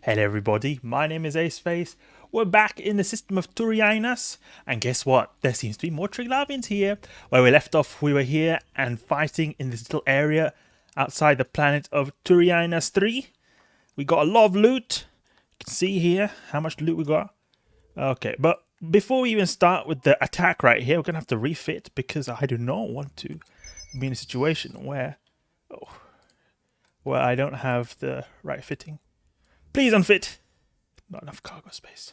Hello everybody, my name is Aceface. We're back in the system of Tuuriainas, and guess what? There seems to be more Triglavians here. Where we left off, we were here and fighting in this little area outside the planet of Tuuriainas 3. We got a lot of loot. You can see here how much loot we got. Okay, but before we even start with the attack right here, we're going to have to refit because I do not want to be in a situation where I don't have the right fitting. Please unfit. Not enough cargo space.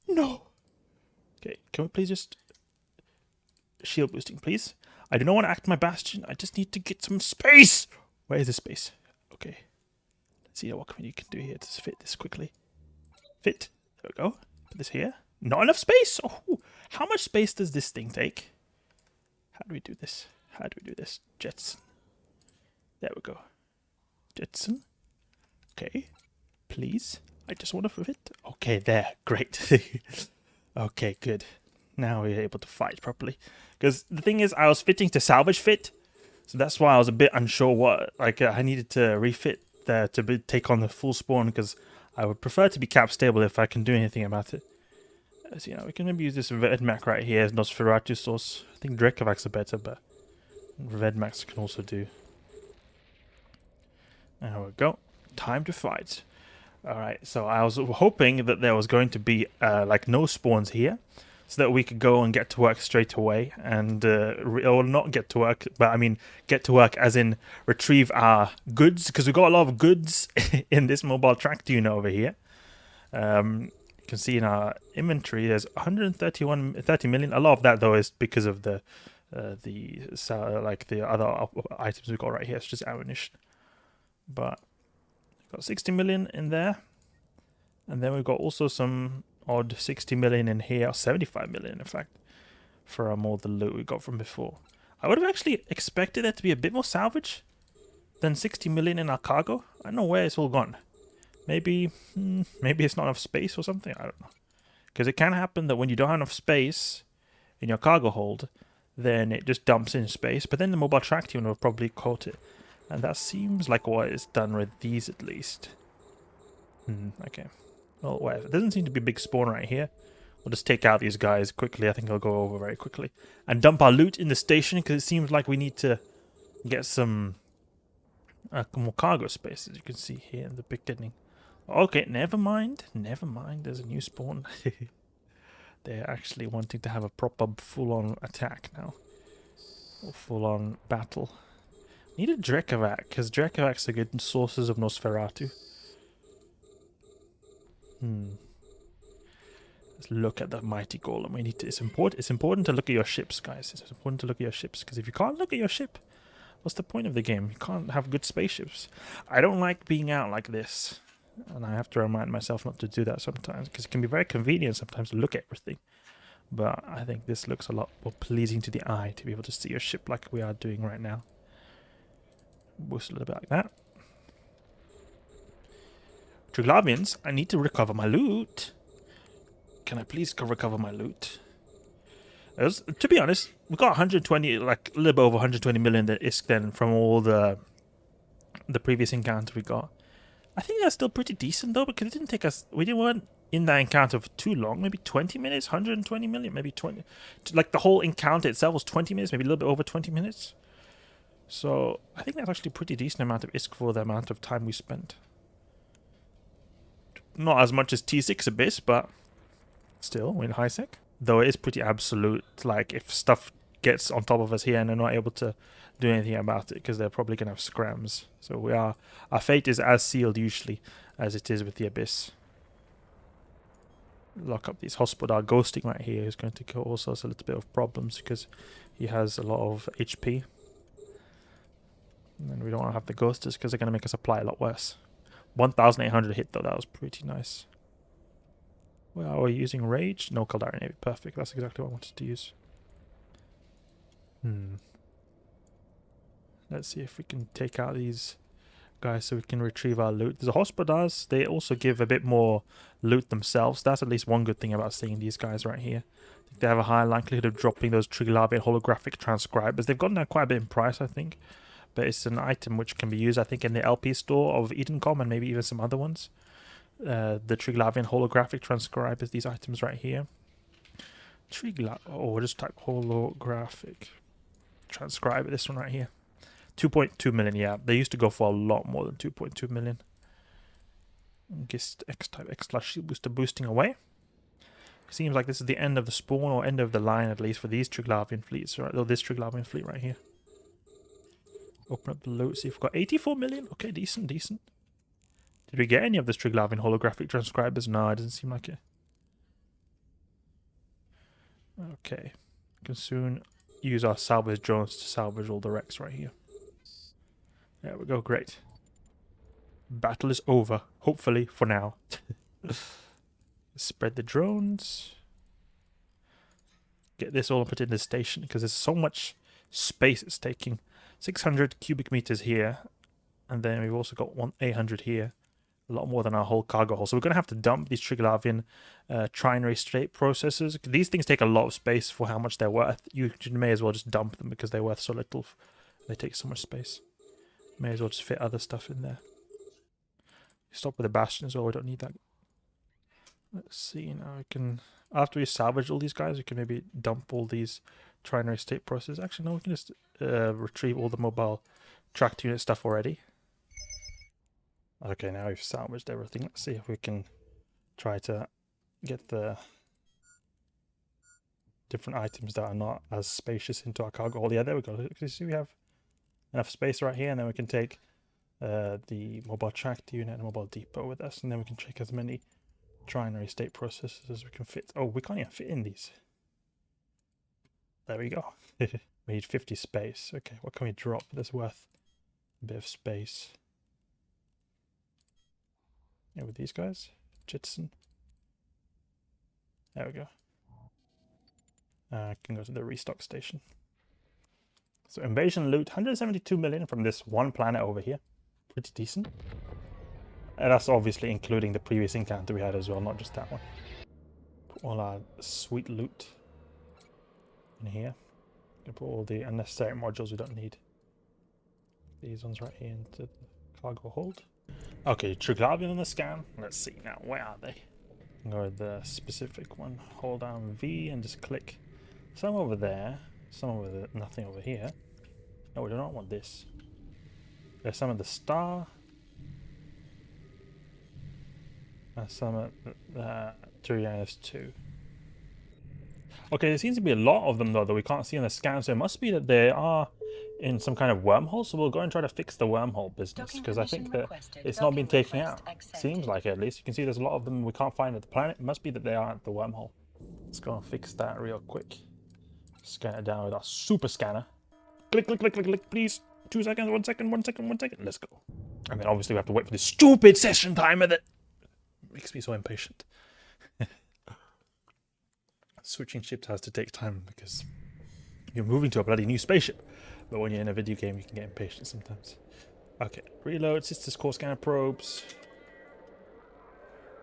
No. Okay, can we please just shield boosting, please? I do not want to act my Bastion. I just need to get some space. Where is the space? Okay. Let's see what you can do here to fit this quickly. Fit. There we go. Put this here. Not enough space. Oh, how much space does this thing take? How do we do this? How do we do this? Jetson. There we go. Jetson. Okay. Please. I just want to fit. Okay, there. Great. Okay, good. Now we're able to fight properly. Because the thing is, I was fitting to salvage fit. So that's why I was a bit unsure what... I needed to refit there to take on the full spawn. Because I would prefer to be cap stable if I can do anything about it. So, you know, we can maybe use this Vedmac right here as Nosferatu source. I think Drekavacs are better, but Vedmacs can also do. There we go. Time to fight. Alright, so I was hoping that there was going to be like no spawns here, so that we could go and get to work straight away, and or not get to work, but I mean get to work as in retrieve our goods, because we've got a lot of goods in this mobile track unit over here. You can see in our inventory there's 30 million. A lot of that though is because of the other items we've got right here. It's just ammunition, but got 60 million in there, and then we've got also some odd 60 million in here, or 75 million in fact, from all the loot we got from before. I would have actually expected there to be a bit more salvage than 60 million in our cargo. I don't know where it's all gone. Maybe it's not enough space or something, I don't know. Because it can happen that when you don't have enough space in your cargo hold, then it just dumps in space, but then the mobile track unit will probably caught it. And that seems like what is done with these at least. Okay. Well, whatever. There doesn't seem to be a big spawn right here. We'll just take out these guys quickly. I think I'll go over very quickly. And dump our loot in the station, because it seems like we need to get some more cargo space, as you can see here in the beginning. Okay, never mind. Never mind. There's a new spawn. They're actually wanting to have a proper full-on attack now. Or full-on battle. Need a Drekavac, because Drekavacs are good sources of Nosferatu. Let's look at the mighty Golem. We need to. It's important to look at your ships, guys. It's important to look at your ships, because if you can't look at your ship, what's the point of the game? You can't have good spaceships. I don't like being out like this, and I have to remind myself not to do that sometimes, because it can be very convenient sometimes to look at everything. But I think this looks a lot more pleasing to the eye to be able to see your ship like we are doing right now. Boost a little bit like that. Triglavians, I need to recover my loot. Can I please recover my loot? To be honest, we got 120, like a little bit over 120 million that ISK then from all the previous encounters we got. I think that's still pretty decent though, because it didn't take us. We weren't in that encounter for too long. Maybe 20 minutes, 120 million, maybe 20. Like the whole encounter itself was 20 minutes, maybe a little bit over 20 minutes. So, I think that's actually a pretty decent amount of ISK for the amount of time we spent. Not as much as T6 Abyss, but still, we're in high sec. Though it is pretty absolute, like, if stuff gets on top of us here and they're not able to do anything about it, because they're probably going to have scrams. So our fate is as sealed usually as it is with the Abyss. Lock up these hospital. Ghosting right here is going to cause us a little bit of problems, because he has a lot of HP. And we don't want to have the Guristas, because they're going to make us apply a lot worse. 1,800 hit though, that was pretty nice. Well, are we using Rage? No, Caldari Navy, perfect. That's exactly what I wanted to use. Let's see if we can take out these guys so we can retrieve our loot. The hospitals, they also give a bit more loot themselves. That's at least one good thing about seeing these guys right here. I think they have a higher likelihood of dropping those Triglavian holographic transcribers. They've gone down quite a bit in price, I think. But it's an item which can be used, I think, in the LP store of Edencom and maybe even some other ones. the Triglavian holographic transcribers, these items right here. We'll just type holographic transcriber, this one right here. 2.2 million, yeah. They used to go for a lot more than 2.2 million. Gist X-type X-slash shield booster boosting away. Seems like this is the end of the spawn, or end of the line at least, for these Triglavian fleets, right? Or this Triglavian fleet right here. Open up the loot, see if we've got 84 million. Okay, decent, decent. Did we get any of this Triglavian holographic transcribers? No, it doesn't seem like it. Okay. We can soon use our salvage drones to salvage all the wrecks right here. There we go, great. Battle is over, hopefully, for now. Spread the drones. Get this all put in the station, because there's so much space it's taking. 600 cubic meters here, and then we've also got 800 here. A lot more than our whole cargo hold. So we're going to have to dump these Triglavian trinary state processors. These things take a lot of space for how much they're worth. You may as well just dump them because they're worth so little. They take so much space. May as well just fit other stuff in there. Stop with the Bastion as well. We don't need that. Let's see now. We can, after we salvage all these guys, we can maybe dump all these trinary state processors. Actually, no, we can just retrieve all the mobile tracked unit stuff already. Okay, now we've salvaged everything. Let's see if we can try to get the different items that are not as spacious into our cargo hold. Yeah, there we go. You see we have enough space right here, and then we can take the mobile tracked unit and mobile depot with us, and then we can take as many trinary state processors as we can fit. Oh, we can't even fit in these. There we go. We need 50 space. Okay, what can we drop that's worth a bit of space? Yeah, with these guys. Jitson. There we go. I can go to the restock station. So invasion loot, 172 million from this one planet over here. Pretty decent. And that's obviously including the previous encounter we had as well, not just that one. Put all our sweet loot in here. Put all the unnecessary modules we don't need. These ones right here into the cargo hold. Okay, Triglavian on the scan. Let's see now, where are they? Go with the specific one. Hold down V and just click. Some over there, some over there, nothing over here. No, we do not want this. There's some at the star. And some at the Tuuriainas 2. Okay, there seems to be a lot of them though that we can't see on the scan, so it must be that they are in some kind of wormhole, so we'll go and try to fix the wormhole business, because I think that it's not been taken out. Seems like it, at least. You can see there's a lot of them we can't find at the planet. It must be that they are at the wormhole. Let's go and fix that real quick. Scan it down with our super scanner. Click, click, click, click, click, please. 2 seconds, 1 second, 1 second, 1 second. Let's go. And then obviously we have to wait for this stupid session timer that makes me so impatient. Switching ships has to take time because you're moving to a bloody new spaceship. But when you're in a video game, you can get impatient sometimes. Okay, reload, Sisters Core Scanner Probes.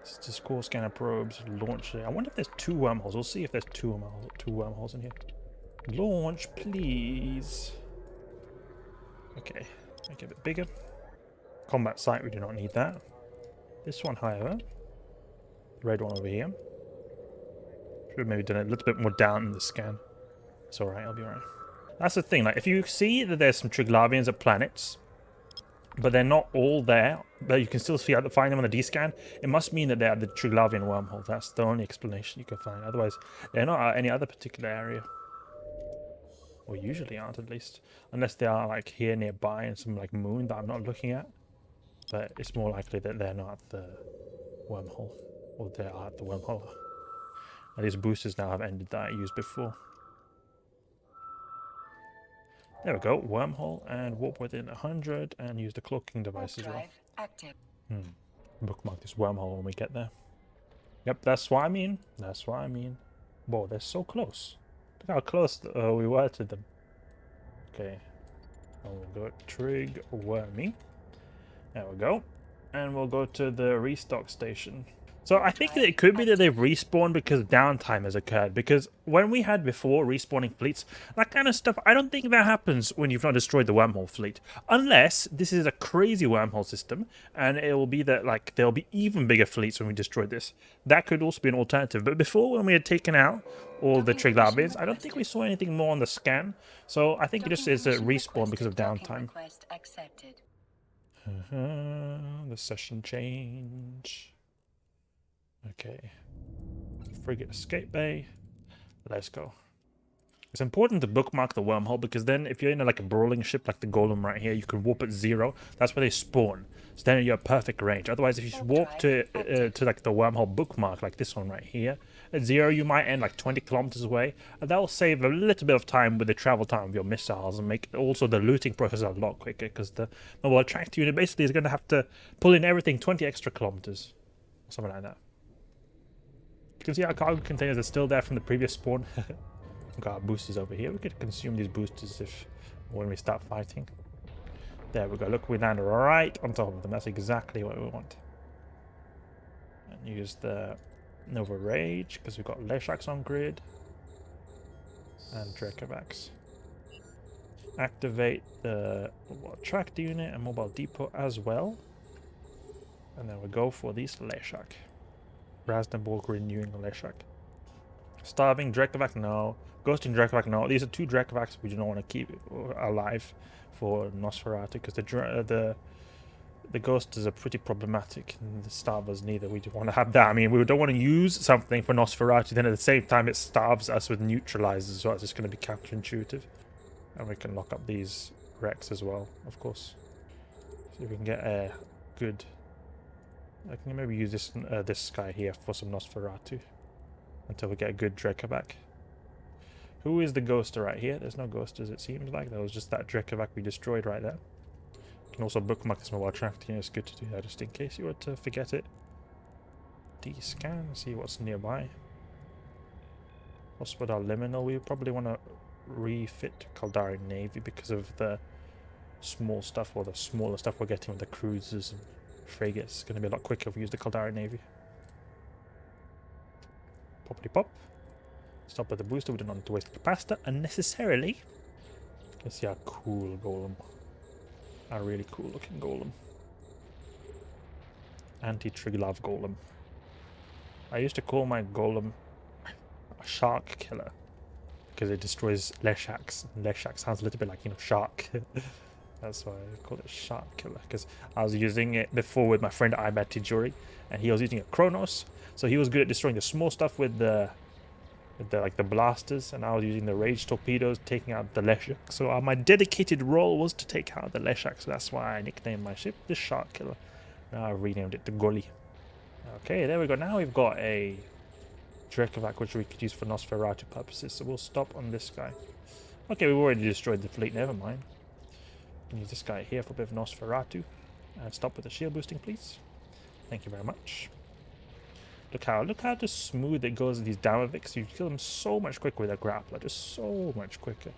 Sisters Core Scanner Probes, launch it. I wonder if there's 2 wormholes. We'll see if there's two wormholes in here. Launch, please. Okay, make it a bit bigger. Combat site, we do not need that. This one, however. The red one over here. Should have maybe done it a little bit more down in the scan. It's alright, I'll be alright. That's the thing, like, if you see that there's some Triglavians at planets, but they're not all there, but you can still find them on the D-scan, it must mean that they're at the Triglavian wormhole. That's the only explanation you can find. Otherwise, they're not at any other particular area. Or usually aren't, at least. Unless they are, like, here nearby in some, like, moon that I'm not looking at. But it's more likely that they're not at the wormhole. Or they are at the wormhole. And these boosters now have ended that I used before. There we go, wormhole, and warp within 100, and use the cloaking device as well. Active. Bookmark this wormhole when we get there. Yep, that's what I mean. That's what I mean. Whoa, they're so close. Look how close we were to them. Okay. And we'll go Trig Wormy. There we go. And we'll go to the restock station. So I think that it could be that they've respawned because downtime has occurred. Because when we had before respawning fleets, that kind of stuff, I don't think that happens when you've not destroyed the wormhole fleet. Unless this is a crazy wormhole system, and it will be that like there'll be even bigger fleets when we destroy this. That could also be an alternative. But before, when we had taken out all the Triglavians, I don't think we saw anything more on the scan. So I think it just is a respawn because of downtime. The session change. Okay, frigate escape bay. Let's go. It's important to bookmark the wormhole because then if you're in like a brawling ship like the Golem right here, you can warp at 0. That's where they spawn. So then you're at perfect range. Otherwise, if you warp to like the wormhole bookmark like this one right here, at 0 you might end like 20 kilometers away, and that will save a little bit of time with the travel time of your missiles and make also the looting process a lot quicker because the mobile attract unit basically is going to have to pull in everything 20 extra kilometers, or something like that. You can see our cargo containers are still there from the previous spawn. We've got our boosters over here. We could consume these boosters when we start fighting. There we go. Look, we land right on top of them. That's exactly what we want. And use the Nova Rage because we've got Leshaks on grid. And Dracovax. Activate the mobile tracked unit and mobile depot as well. And then we go for these Leshak. Rasdenborg renewing Leshak. Starving Dracovac, no. Ghosting Dracovac, no. These are 2 Dracovacs we do not want to keep alive for Nosferatu because the Ghosters are pretty problematic and the Starvers neither. We don't want to have that. I mean, we don't want to use something for Nosferatu, then at the same time it starves us with neutralizers, so it's just going to be counterintuitive. And we can lock up these wrecks as well, of course. See if we can get a good... I can maybe use this guy here for some Nosferatu until we get a good Dracovac. Who is the Ghoster right here? There's no Ghosters, it seems like. That was just that Dracovac we destroyed right there. You can also bookmark this mobile tracked here. It's good to do that just in case you were to forget it. D-scan, see what's nearby. Hospital Liminal. We probably want to refit Caldari Navy because of the small stuff, or the smaller stuff we're getting with the cruisers and frigates. It's going to be a lot quicker if we use the Caldari Navy. Poppity pop. Stop with the booster. We don't want to waste capacitor unnecessarily. Let's see our cool Golem. Our really cool looking Golem. Anti-Triglav Golem. I used to call my Golem a shark killer because it destroys Leshaks. Leshak sounds a little bit like, you know, shark. That's why I call it shark killer, because I was using it before with my friend Ibad Tijuri, and he was using a Kronos, so he was good at destroying the small stuff with the blasters, and I was using the rage torpedoes, taking out the Leshak. So my dedicated role was to take out the Leshak, so that's why I nicknamed my ship the Shark Killer. Now I've renamed it the Goli. Okay, there we go. Now we've got a Dracovac which we could use for Nosferatu purposes, so we'll stop on this guy. Okay, we've already destroyed the fleet, never mind. Use this guy here for a bit of Nosferatu. And stop with the shield boosting, please. Thank you very much. Look how just smooth it goes with these Damaviks. You kill them so much quicker with a Grappler, just so much quicker.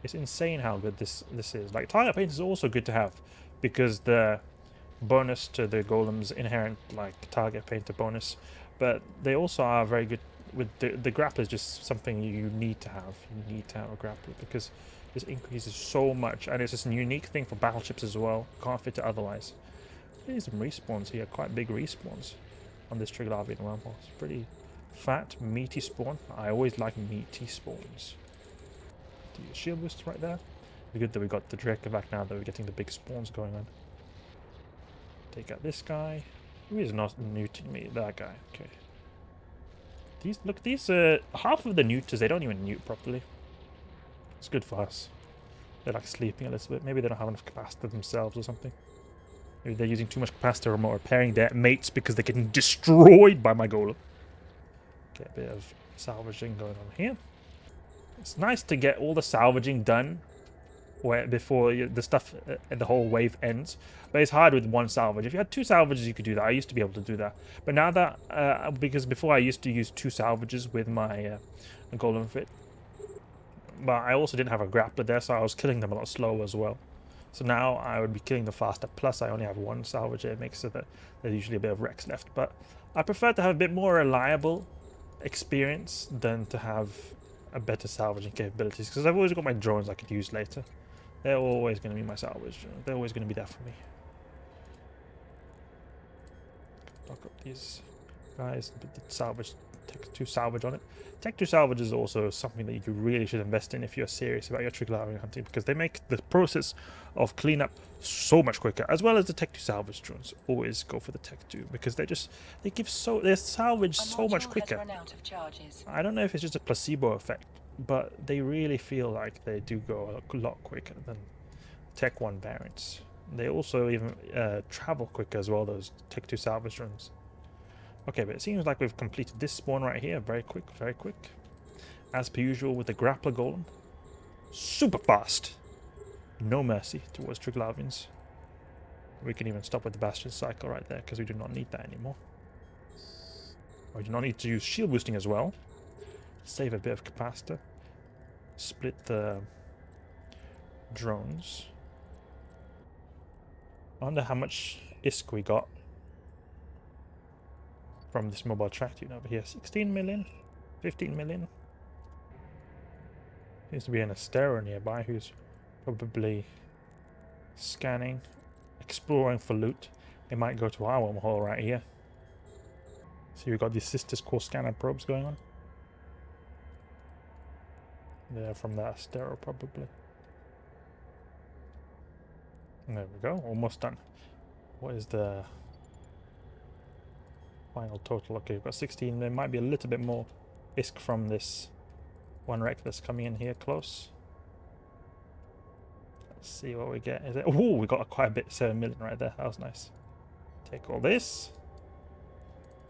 It's insane how good this is. Like, target paint is also good to have, because the bonus to the Golem's inherent, like, target painter bonus, but they also are very good with the Grappler is just something you need to have. You need to have a Grappler, because this increases so much, and it's just a unique thing for battleships as well. Can't fit it otherwise. There's some respawns here, quite big respawns on this Triglavian wormhole. It's pretty fat, meaty spawn. I always like meaty spawns. Shield boost right there. It's good that we got the Dracovac now that we're getting the big spawns going on. Take out this guy. Who is not neuting me? That guy. Okay. These half of the neuters, they don't even neut properly. It's good for us. They're like sleeping a little bit. Maybe they don't have enough capacitor themselves or something. Maybe they're using too much capacitor or more repairing their mates because they're getting destroyed by my Golem. Get a bit of salvaging going on here. It's nice to get all the salvaging done before the stuff, the whole wave ends. But it's hard with one salvage. If you had 2 salvages, you could do that. I used to be able to do that. But now that, because before I used to use 2 salvages with my Golem fit. But I also didn't have a Grappler there, so I was killing them a lot slower as well. So now I would be killing the faster, plus I only have one salvage. It makes it that there's usually a bit of Rex left. But I prefer to have a bit more reliable experience than to have a better salvaging capabilities, because I've always got my drones I could use later. They're always going to be my salvage. They're always going to be there for me. Lock up these guys, put the salvage, Tech 2 salvage on it. Tech 2 salvage is also something that you really should invest in if you're serious about your Triglavian hunting, because they make the process of cleanup so much quicker, as well as the Tech 2 salvage drones. Always go for the Tech 2 because they salvage so much quicker. I don't know if it's just a placebo effect, but they really feel like they do go a lot quicker than Tech 1 variants. They also even travel quicker as well, those Tech 2 salvage drones. Okay, but it seems like we've completed this spawn right here. Very quick, very quick. As per usual with the Grappler Golem. Super fast. No mercy towards Triglavians. We can even stop with the Bastion cycle right there, because we do not need that anymore. We do not need to use shield boosting as well. Save a bit of Capacitor. Split the drones. I wonder how much ISK we got from this mobile track unit over here. 16 million? 15 million? Seems to be an Astero nearby who's probably scanning, exploring for loot. They might go to our wormhole right here. See, we've got these Sisters core scanner probes going on. They're from that Astero probably. And there we go, almost done. What is the final total? Okay, we've got 16. There might be a little bit more ISK from this one wreck that's coming in here close. Let's see what we get. Is it? Oh, we got quite a bit. 7 million right there. That was nice. Take all this.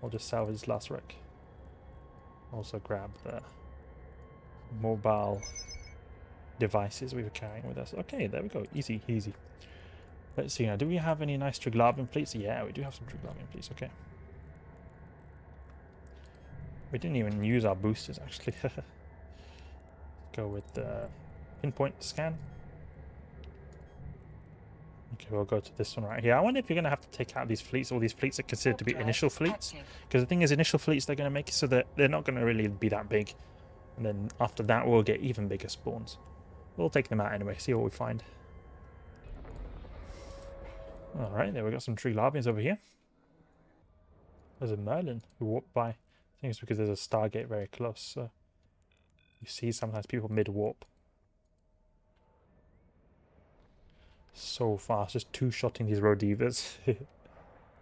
We'll just salvage this last wreck. Also grab the mobile devices we were carrying with us. Okay, there we go. Easy, easy. Let's see now. Do we have any nice Triglavian fleets? Yeah, we do have some Triglavian fleets. Okay. We didn't even use our boosters, actually. Go with the pinpoint scan. Okay, we'll go to this one right here. I wonder if you're going to have to take out these fleets. All these fleets are considered to be initial fleets. Because the thing is, initial fleets, they're going to make it so that they're not going to really be that big. And then after that, we'll get even bigger spawns. We'll take them out anyway, see what we find. Alright, there we got some Triglavians over here. There's a Merlin who walked by. I think it's because there's a Stargate very close. So you see sometimes people mid-warp. So fast, just two-shotting these Rodivas.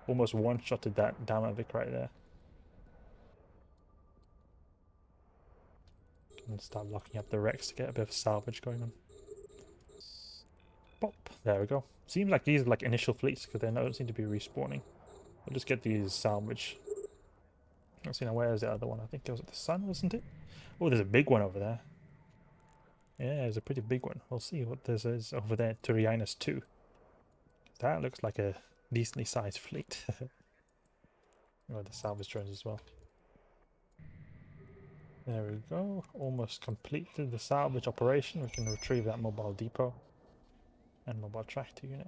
Almost one-shotted that Damavic right there. And start locking up the Rex to get a bit of salvage going on. Pop, there we go. Seems like these are like initial fleets because they don't seem to be respawning. We'll just get these salvage. Let's see now, where's the other one? I think it was at the sun, wasn't it? Oh, there's a big one over there. Yeah, there's a pretty big one. We'll see what this is over there. Tuuriainas 2. That looks like a decently sized fleet. Oh, the salvage drones as well. There we go. Almost completed the salvage operation. We can retrieve that mobile depot and mobile tractor unit.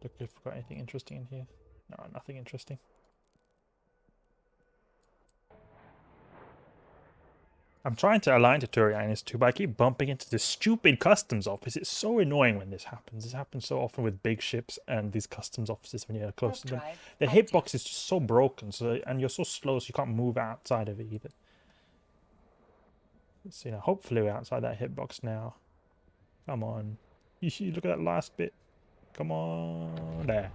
Look if we've got anything interesting in here. No, nothing interesting. I'm trying to align to Tuuriainas too, but I keep bumping into this stupid customs office. It's so annoying when this happens. This happens so often with big ships and these customs offices when you're close to them. The hitbox is just so broken, and you're so slow, so you can't move outside of it either. Let's see now. Hopefully we're outside that hitbox now. Come on. Look at that last bit. Come on. There.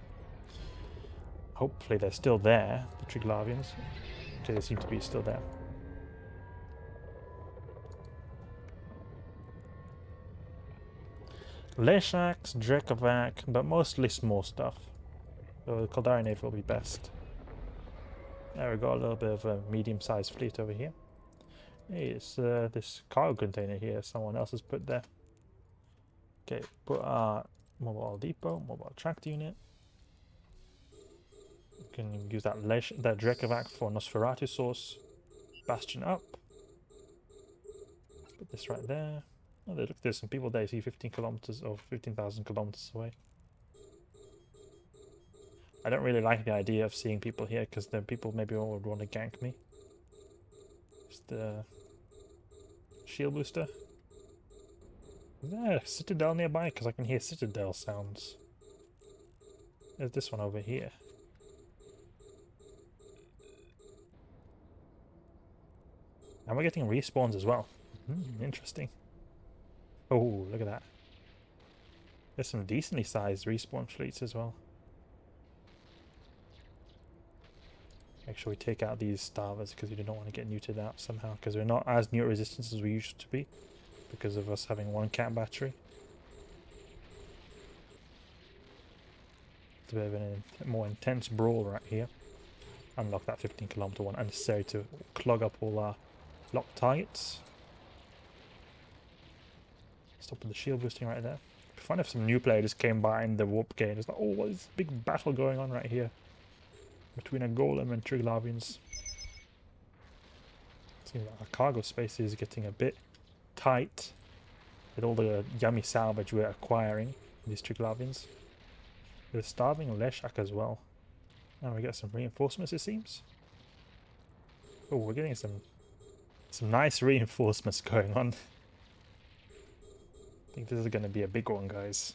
Hopefully they're still there, the Triglavians. Okay, they seem to be still there. Leshaks, Drekavac, but mostly small stuff. So the Caldari Navy will be best. There we go, a little bit of a medium-sized fleet over here. Hey, it's this cargo container here someone else has put there. Okay, put our mobile depot, mobile tractor unit. You can use that Drekavac for Nosferatu source. Bastion up. Put this right there. Oh, look, there's some people there. See 15 kilometers or 15,000 kilometers away. I don't really like the idea of seeing people here because then people maybe would want to gank me. Just shield booster. Is there a citadel nearby? Because I can hear citadel sounds. There's this one over here. And we're getting respawns as well. Interesting. Oh, look at that. There's some decently sized respawn fleets as well. Make sure we take out these starvers because we do not want to get neutered out somehow, because we're not as neut resistant as we used to be because of us having one cat battery. It's a bit of a more intense brawl right here. Unlock that 15 kilometer one, unnecessary to clog up all our locked targets. Stop with the shield boosting right there. It'd be fun if some new player just came by in the warp gate. It's like, oh, what is this big battle going on right here between a Golem and Triglavians. Seems like our cargo space is getting a bit tight with all the yummy salvage we're acquiring, these Triglavians. They're starving Leshak as well. And we get some reinforcements, it seems. Oh, we're getting some nice reinforcements going on. I think this is going to be a big one, guys.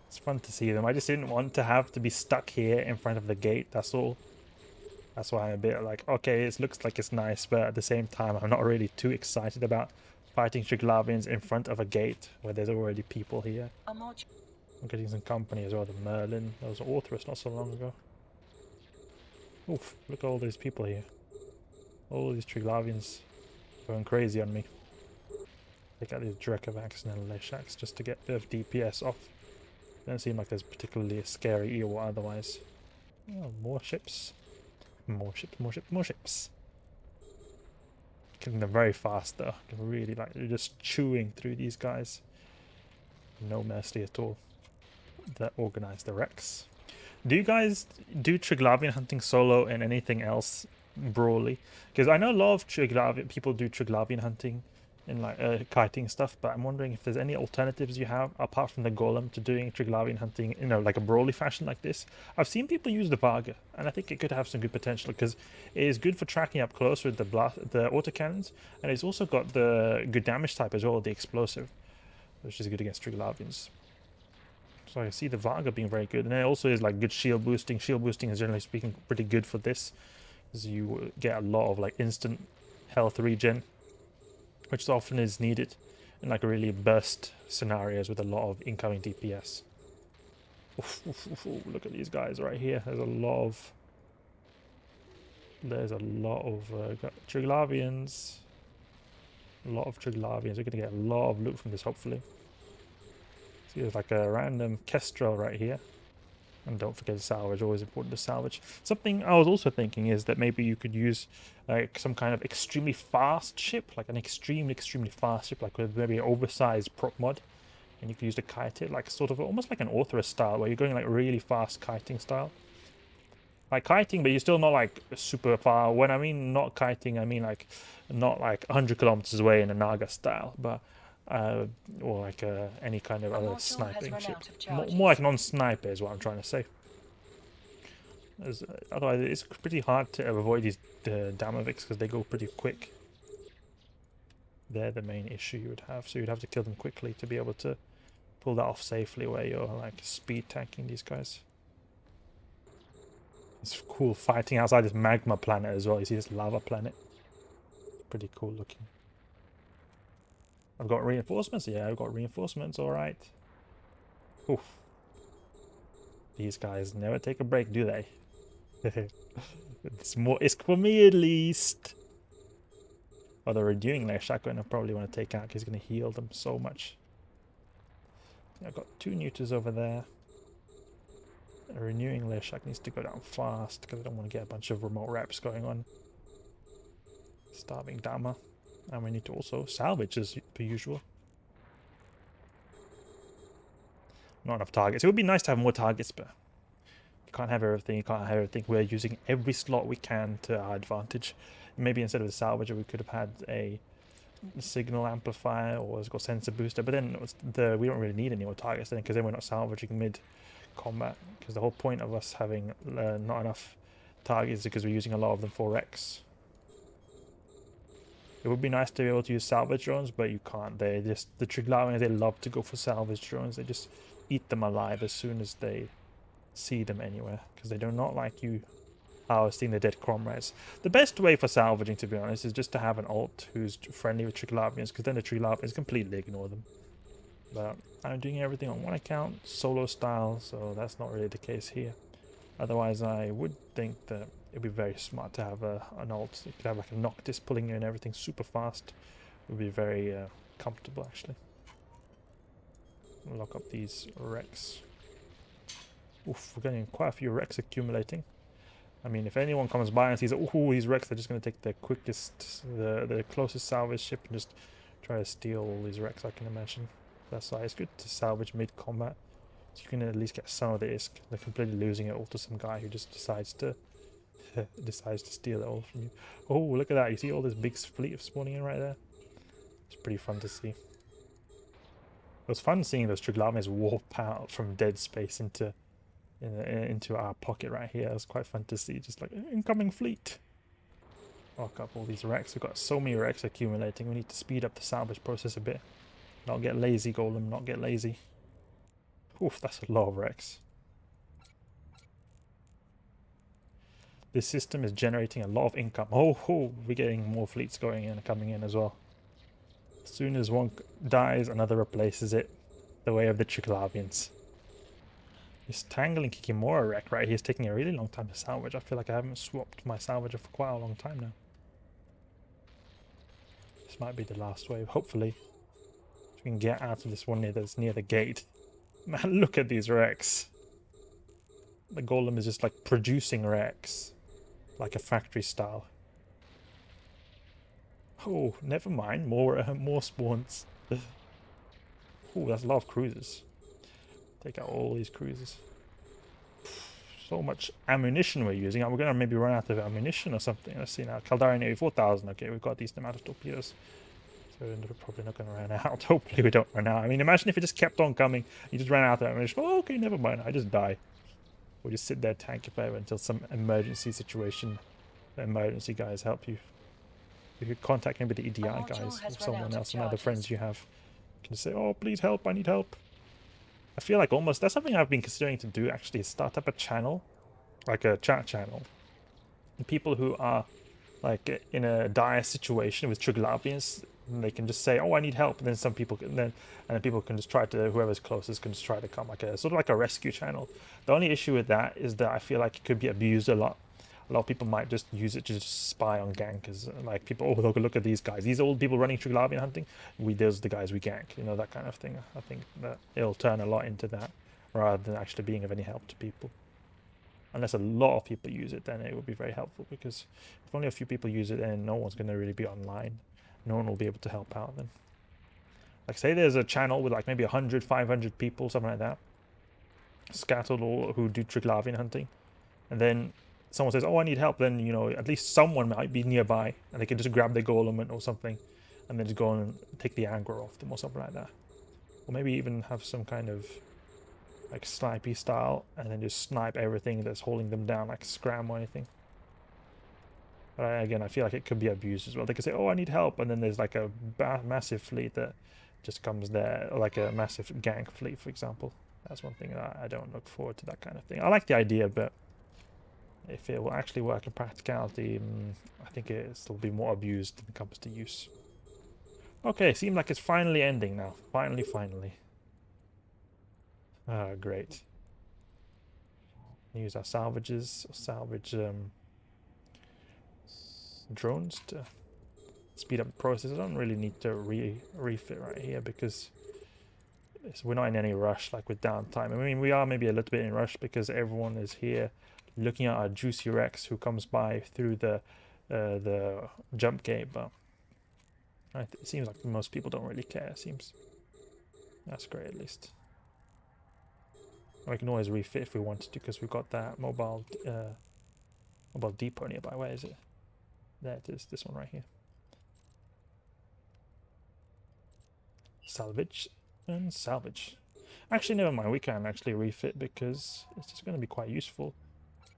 It's fun to see them. I just didn't want to have to be stuck here in front of the gate, that's all. That's why I'm a bit like, okay, it looks like it's nice, but at the same time, I'm not really too excited about fighting Triglavians in front of a gate where there's already people here. I'm getting some company as well, the Merlin. There was an Orthrus not so long ago. Oof, look at all these people here. All these Triglavians going crazy on me. Take out these Drekavax and then Leshaks just to get a bit of DPS off. Doesn't seem like there's particularly a scary eel otherwise. Oh, more ships. More ships, more ships, more ships. Killing them very fast though. Really, like, you're just chewing through these guys. No mercy at all. That organized the Rex. Do you guys do Triglavian hunting solo and anything else brawly? Because I know a lot of people do Triglavian hunting and like kiting stuff, but I'm wondering if there's any alternatives you have apart from the Golem to doing Triglavian hunting, you know, like a brawly fashion like this. I've seen people use the Varga, and I think it could have some good potential because it is good for tracking up close with the autocannons, and it's also got the good damage type as well, the explosive, which is good against Triglavians. So I see the Varga being very good, and it also is like good shield boosting. Shield boosting is generally speaking pretty good for this, because you get a lot of like instant health regen, which often is needed in like really burst scenarios with a lot of incoming DPS. Oof, oof, oof, oof. Look at these guys right here. There's a lot of Triglavians. A lot of Triglavians. We're gonna get a lot of loot from this, hopefully. See, there's like a random Kestrel right here. And don't forget to salvage, always important to salvage. Something I was also thinking is that maybe you could use like some kind of extremely fast ship, like an extremely fast ship, like with maybe an oversized prop mod. And you could use to kite it, like sort of almost like an Orthrus style, where you're going like really fast kiting style. Like kiting, but you're still not like super far. When I mean not kiting, I mean like not like 100 kilometers away in a Naga style, but or like any kind of other sniping ship. More like non-sniper is what I'm trying to say. Otherwise, it's pretty hard to avoid these Damoviks because they go pretty quick. They're the main issue you would have, so you'd have to kill them quickly to be able to pull that off safely where you're like speed tanking these guys. It's cool fighting outside this magma planet as well. You see this lava planet? Pretty cool looking. I've got reinforcements? Yeah, I've got reinforcements, alright. Oof. These guys never take a break, do they? It's for me at least. Oh, they're renewing their shotgun. I probably want to take out because he's going to heal them so much. I've got 2 neuters over there. A renewing Leshak needs to go down fast because I don't want to get a bunch of remote reps going on. Starving Dama. And we need to also salvage as per usual. Not enough targets. It would be nice to have more targets, but You can't have everything. You can't have everything. We're using every slot we can to our advantage. Maybe instead of the Salvager, we could have had a signal amplifier or it's got sensor booster. But then we don't really need any more targets then, because then we're not salvaging mid combat. Because the whole point of us having not enough targets is because we're using a lot of them for Rex. It would be nice to be able to use salvage drones, but you can't. They just, the Triglavians, they love to go for salvage drones. They just eat them alive as soon as they see them anywhere, because they do not like you harvesting the dead comrades. The best way for salvaging, to be honest, is just to have an alt who's friendly with Triglavians, because then the Triglavians completely ignore them. But I'm doing everything on one account, solo style, so that's not really the case here. Otherwise, I would think that it'd be very smart to have an alt. You could have like a Noctis pulling you in everything super fast. It would be very comfortable, actually. Lock up these Rex. Oof, we're getting quite a few Rex accumulating. I mean, if anyone comes by and sees, oh, these Rex, they're just going to take the quickest, the closest salvage ship and just try to steal all these Rex, I can imagine. That's why it's good to salvage mid-combat. So you can at least get some of the ISK. They're completely losing it all to some guy who just decides to steal it all from you. Oh, look at that. You see all this big fleet spawning in right there? It's pretty fun to see. It was fun seeing those Triglavians warp out from dead space into our pocket right here. It was quite fun to see, just like incoming fleet. Lock up all these Rex. We've got so many Rex accumulating. We need to speed up the salvage process a bit. Not get lazy, Golem, not get lazy. Oof, that's a lot of Rex. This system is generating a lot of income. Oh, we're getting more fleets going in and coming in as well. As soon as one dies, another replaces it. The way of the Triglavians. This Tangling Kikimora wreck right here is taking a really long time to salvage. I feel like I haven't swapped my salvager for quite a long time now. This might be the last wave, hopefully. We can get out of this one that's near the gate. Man, look at these Rex. The Golem is just like producing Rex. Like a factory style. Oh, never mind. More spawns. Oh, that's a lot of cruisers. Take out all these cruisers. So much ammunition we're using. We're gonna maybe run out of ammunition or something. Let's see now. Caldari nearly 4,000. Okay, we've got a decent amount of torpedoes. So we're probably not gonna run out. Hopefully we don't run out. I mean, imagine if it just kept on coming. You just ran out of ammunition. Oh, okay, never mind. I just die. We'll just sit there tanking forever until some emergency situation. The emergency guys help you. You could contact maybe the EDI guys or someone else, some other friends you have. You can say, oh, please help, I need help. I feel like almost, that's something I've been considering to do actually, is start up a channel, like a chat channel. And people who are like in a dire situation with Triglavians, they can just say, oh, I need help. And then some people can, and then people can just try to, whoever's closest can just try to come, like a sort of like a rescue channel. The only issue with that is that I feel like it could be abused a lot. A lot of people might just use it to just spy on gankers. Like people, oh, look at these guys. These old people running Triglavian hunting. Those are the guys we gank. You know, that kind of thing. I think that it'll turn a lot into that rather than actually being of any help to people. Unless a lot of people use it, then it would be very helpful, because if only a few people use it, then no one's going to really be online. No one will be able to help out then. Like say there's a channel with like maybe 100, 500 people, something like that, scattered all who do Triglavian hunting. And then someone says, oh, I need help, then, you know, at least someone might be nearby and they can just grab their Golem or something and then just go and take the anger off them or something like that. Or maybe even have some kind of like snipey style and then just snipe everything that's holding them down, like scram or anything. But again, I feel like it could be abused as well. They could say, oh, I need help, and then there's like a massive fleet that just comes there, like a massive gank fleet, for example. That's one thing that I don't look forward to, that kind of thing. I like the idea, but if it will actually work in practicality, I think it'll still be more abused when it comes to use. Okay, seems like it's finally ending now. Finally. Ah, great. Use our salvages, salvage drones to speed up the process. I don't really need to refit right here because we're not in any rush like with downtime. I mean, we are maybe a little bit in rush because everyone is here looking at our juicy Rex who comes by through the jump gate, but it seems like most people don't really care, it seems. That's great, at least. We can always refit if we wanted to, because we've got that mobile depot nearby. Where is it? There it is, this one right here. Salvage and salvage. Actually, never mind, we can actually refit because it's just going to be quite useful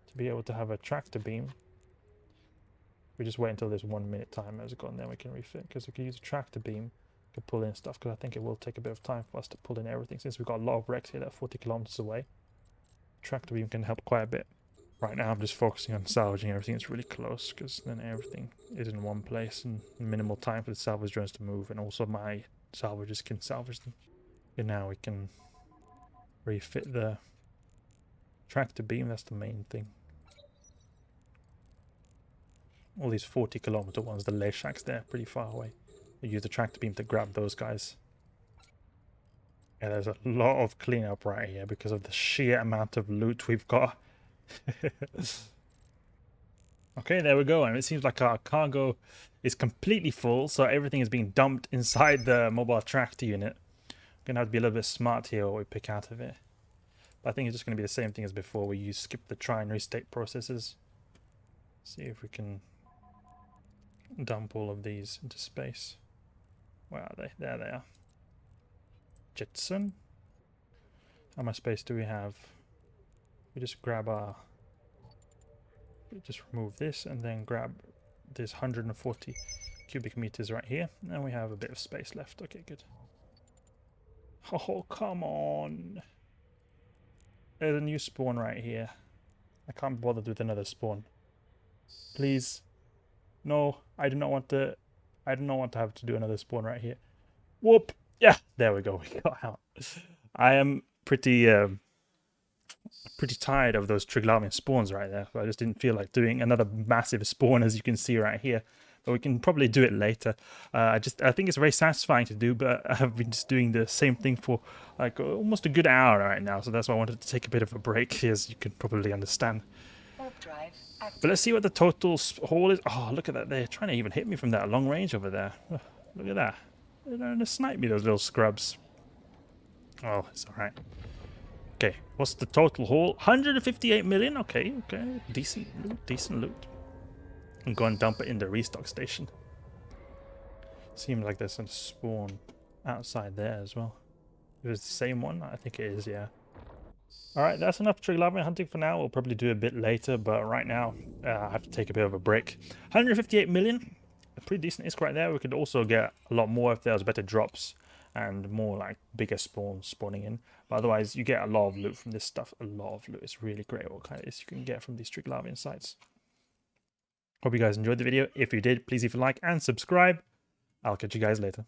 to be able to have a tractor beam. We just wait until this 1 minute timer has gone, then we can refit, because we can use a tractor beam to pull in stuff, because I think it will take a bit of time for us to pull in everything, since we've got a lot of wrecks here that are 40 kilometers away. Tractor beam can help quite a bit. Right now I'm just focusing on salvaging everything that's really close, because then everything is in one place and minimal time for the salvage drones to move, and also my salvagers can salvage them. And now we can refit the tractor beam, that's the main thing. All these 40 kilometer ones, the lay shacks there, pretty far away. We use the tractor beam to grab those guys. Yeah, there's a lot of cleanup right here because of the sheer amount of loot we've got. Okay, there we go. And it seems like our cargo is completely full, so everything is being dumped inside the mobile tractor unit. We're going to have to be a little bit smart here what we pick out of it. But I think it's just going to be the same thing as before. We skip the try and restate processes. See if we can dump all of these into space. Where are they? There they are. Jetson. How much space do we have? We just grab our... We just remove this and then grab this 140 cubic meters right here. And we have a bit of space left. Okay, good. Oh, come on. There's a new spawn right here. I can't bother with another spawn. Please. No, I do not want to... I do not want to have to do another spawn right here. Whoop! Yeah, there we go. We got out. I am pretty tired of those Triglavian spawns right there. So I just didn't feel like doing another massive spawn, as you can see right here. But we can probably do it later. I think it's very satisfying to do, but I've been just doing the same thing for like almost a good hour right now. So that's why I wanted to take a bit of a break, as you can probably understand. But let's see what the total haul is. Oh, look at that. They're trying to even hit me from that long range over there. Oh, look at that. They're trying to snipe me, those little scrubs. Oh, it's alright. Okay, what's the total haul? 158 million? Okay, okay. Decent loot, decent loot. And go and dump it in the restock station. Seems like there's a spawn outside there as well. If it's the same one, I think it is, yeah. Alright, that's enough Triglavian hunting for now. We'll probably do a bit later, but right now I have to take a bit of a break. 158 million. A pretty decent ISK right there. We could also get a lot more if there was better drops and more like bigger spawns spawning in. But otherwise, you get a lot of loot from this stuff. A lot of loot. It's really great what kind of ISK you can get from these Triglavian sites. Hope you guys enjoyed the video. If you did, please leave a like and subscribe. I'll catch you guys later.